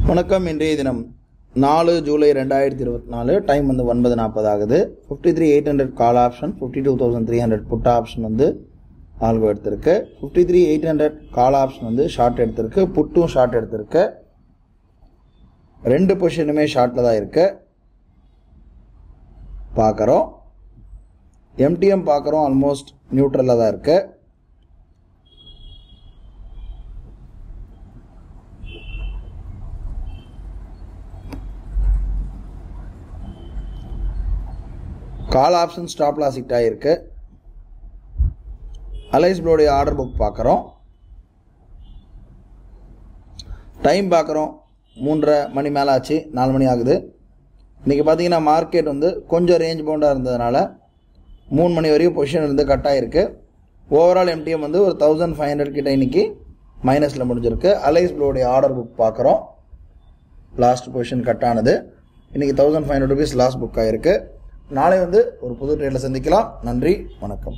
வணக்கம். இன்றைய தினம் 4 ஜூலை 2024. டைம் வந்து 9:40 ஆகுது. 53,800 கால் ஆப்ஷன், 52,300 புட் ஆப்ஷன் வந்து ஆல்கோ எடுத்திருக்கு. 53,800 கால் ஆப்ஷன் வந்து ஷார்ட் எடுத்திருக்கு, புட்டும் ஷார்ட் எடுத்திருக்கு. ரெண்டு பொசிஷனுமே ஷார்ட்டில் தான் இருக்கு. பார்க்குறோம். எம்டிஎம் பார்க்குறோம், ஆல்மோஸ்ட் நியூட்ரலில் தான் இருக்கு. Call option stop loss hit ஆகிருக்கு. அலைஸ் ப்ளூடைய ஆர்டர் புக் பார்க்குறோம். டைம் பார்க்குறோம், 3:30 மணி மேலே ஆச்சு, 4 மணி ஆகுது. இன்றைக்கி பார்த்தீங்கன்னா மார்க்கெட் வந்து கொஞ்சம் ரேஞ்ச் பவுண்டாக இருந்ததுனால 3 மணி வரையும் பொசிஷன் இருந்து கட் ஆகிருக்கு. ஓவரால் எம்டிஎம் வந்து ஒரு 1500 கிட்ட இன்றைக்கி மைனஸில் முடிஞ்சிருக்கு. அலைஸ் ப்ளூடைய ஆர்டர் புக் பார்க்குறோம். லாஸ்ட் பொசிஷன் கட் ஆனது. இன்றைக்கி 1500 rupees லாஸ்ட் புக் ஆகிருக்கு. நாளை வந்து ஒரு புது ட்ரேடில் சந்திக்கலாம். நன்றி, வணக்கம்.